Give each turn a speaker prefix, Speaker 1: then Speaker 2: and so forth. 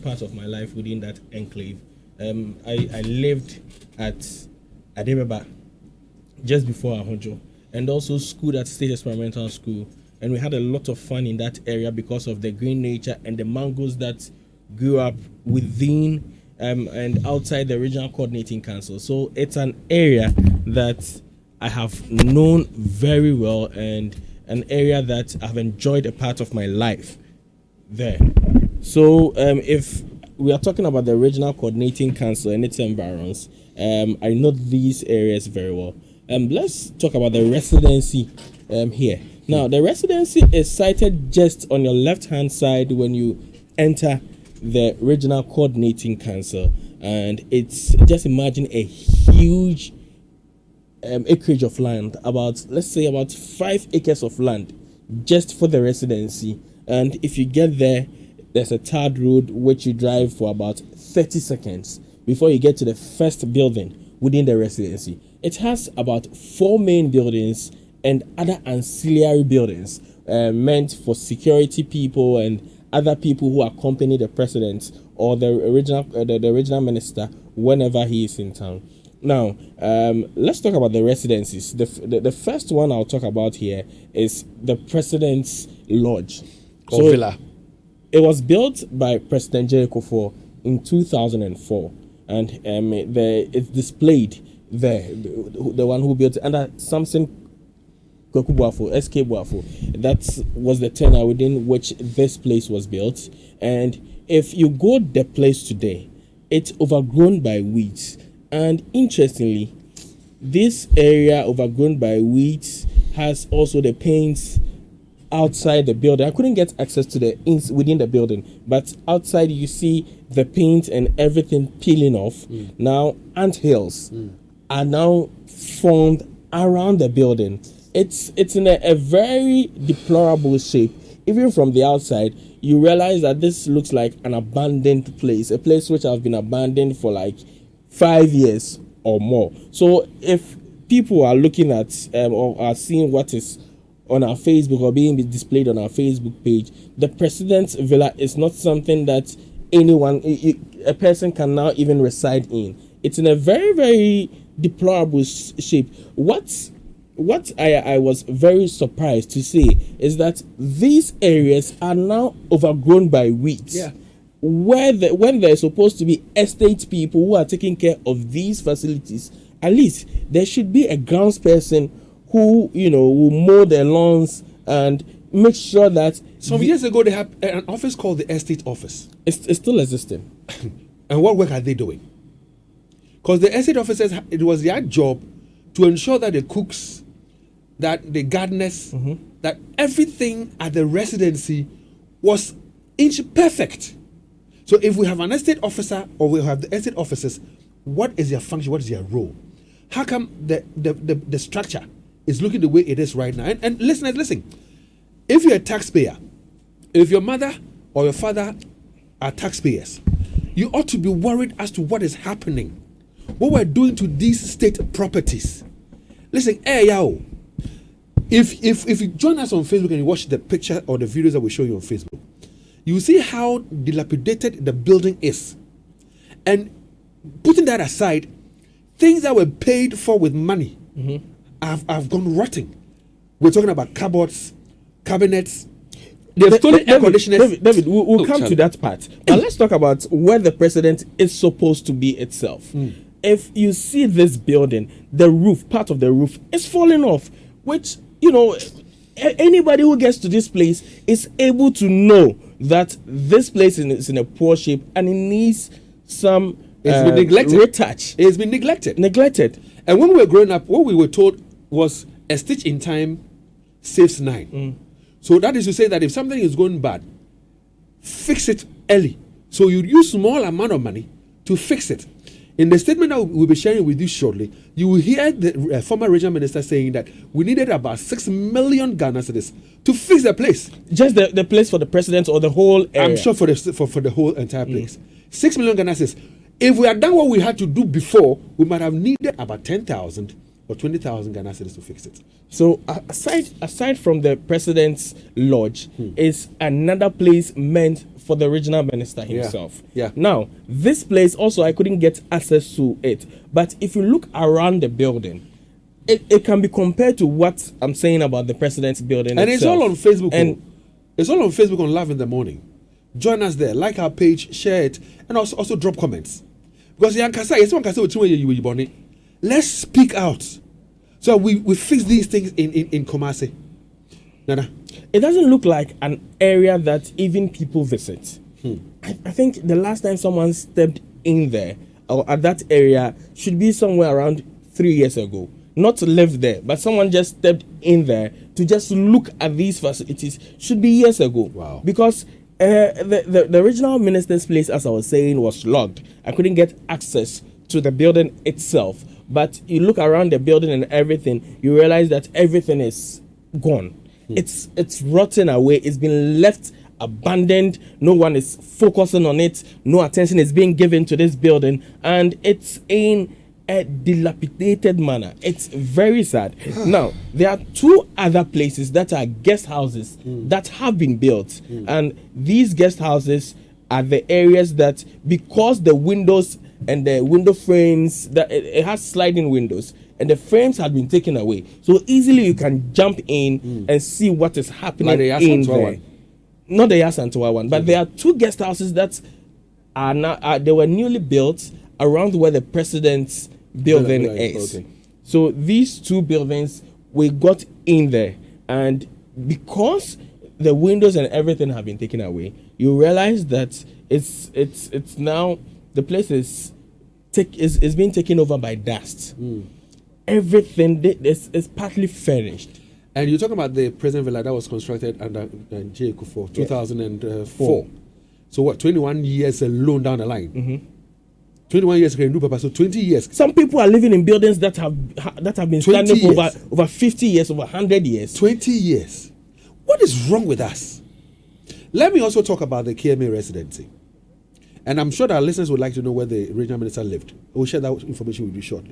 Speaker 1: part of my life within that enclave. I lived at Adebeba just before Ahonjo, and also schooled at State Experimental School. And we had a lot of fun in that area because of the green nature and the mangoes that grew up within and outside the Regional Coordinating Council. So it's an area that I have known very well, and an area that I've enjoyed a part of my life there. So if we are talking about the Regional Coordinating Council and its environs, I know these areas very well. Let's talk about the residency here. Now, the residency is sited just on your left-hand side when you enter the Regional Coordinating Council, and it's, just imagine a huge acreage of land, let's say about 5 acres of land just for the residency. And if you get there, there's a tarred road which you drive for about 30 seconds before you get to the first building within the residency. It has about 4 main buildings and other ancillary buildings meant for security people and other people who accompany the president or the original minister whenever he is in town. Now, let's talk about the residencies. The first one I'll talk about here is the President's Lodge.
Speaker 2: Or villa.
Speaker 1: It was built by President J. Kufuor in 2004, and it's displayed there. The one who built it under Samson Kweku Boafo, SK Boafo. That was the tenure within which this place was built. And if you go the place today, it's overgrown by weeds. And interestingly, this area overgrown by weeds has also the paints outside the building. I couldn't get access to the within the building, but outside you see the paint and everything peeling off. Now, ant hills are now formed around the building. It's in a very deplorable shape. Even from the outside, you realize that this looks like an abandoned place, a place which has been abandoned for like 5 years or more. So if people are looking at or are seeing what is on our Facebook or being displayed on our Facebook page, the President's Villa is not something that a person can now even reside in. It's in a very, very deplorable shape. What I was very surprised to see is that these areas are now overgrown by weeds.
Speaker 2: Yeah.
Speaker 1: When there's supposed to be estate people who are taking care of these facilities, at least there should be a grounds person who will mow their lawns and make sure that.
Speaker 2: Some years ago, they had an office called the Estate Office.
Speaker 1: It's still existing.
Speaker 2: And what work are they doing? Because the estate officers, it was their job to ensure that the cooks, that the gardeners, that everything at the residency was inch perfect. So if we have an estate officer or we have the estate officers, what is their function? What is their role? How come the structure is looking the way it is right now? And listeners, listen. If you're a taxpayer, if your mother or your father are taxpayers, you ought to be worried as to what is happening, what we're doing to these state properties. Listen, if you join us on Facebook and you watch the picture or the videos that we show you on Facebook, you see how dilapidated the building is. And putting that aside, things that were paid for with money have gone rotting. We're talking about cupboards, cabinets. They've stolen air conditioners.
Speaker 1: David, we'll come to that part. But let's talk about where the president is supposed to be itself. If you see this building, the roof, part of the roof is falling off, which, anybody who gets to this place is able to know that this place is in a poor shape and it needs some
Speaker 2: it's been neglected.
Speaker 1: retouch.
Speaker 2: It's been neglected.
Speaker 1: And
Speaker 2: when we were growing up, what we were told was a stitch in time saves 9. So that is to say that if something is going bad, fix it early. So you use small amount of money to fix it. In the statement that we'll be sharing with you shortly, you will hear the former regional minister saying that we needed about 6 million Ghana cedis to fix the place.
Speaker 1: Just the place for the president or the whole area?
Speaker 2: I'm sure for the whole entire place. 6 million Ghana cedis. If we had done what we had to do before, we might have needed about 10,000 or or 20,000 Ghana cedis to fix it.
Speaker 1: So aside from the president's lodge, is another place meant for the regional minister himself.
Speaker 2: Yeah.
Speaker 1: Now, this place also, I couldn't get access to it. But if you look around the building, it can be compared to what I'm saying about the president's building
Speaker 2: and
Speaker 1: itself.
Speaker 2: it's all on Facebook.
Speaker 1: And
Speaker 2: it's all on Facebook on Luv in the Morning. Join us there. Like our page, share it, and also drop comments. Because let's speak out. So we fix these things in Kumasi. Nana.
Speaker 1: It doesn't look like an area that even people visit. I think the last time someone stepped in there or at that area should be somewhere around 3 years ago. Not to live there, but someone just stepped in there to just look at these facilities. Should be years ago.
Speaker 2: Wow.
Speaker 1: Because the regional minister's place, as I was saying, was locked. I couldn't get access to the building itself. But you look around the building and everything, you realize that everything is gone. It's rotten away. It's been left abandoned. No one is focusing on it. No attention is being given to this building, and it's in a dilapidated manner. It's very sad. Now, there are two other places that are guest houses that have been built, and these guest houses are the areas that, because the windows and the window frames, that it has sliding windows, and the frames had been taken away, so easily you can jump in and see what is happening in there. Not the Yasantua one, but there are two guest houses that are now they were newly built around where the president's building is. Okay. So these two buildings, we got in there, and because the windows and everything have been taken away, you realize that it's now, the place is being taken over by dust. Everything is partly furnished.
Speaker 2: And you're talking about the president villa that was constructed under J. Kufuor, 2004. So what, 21 years alone down the line? 21 years, so 20 years.
Speaker 1: Some people are living in buildings that have been standing for over 50 years, over 100 years.
Speaker 2: 20 years. What is wrong with us? Let me also talk about the KMA residency. And I'm sure that our listeners would like to know where the regional minister lived. We'll share that information with you shortly.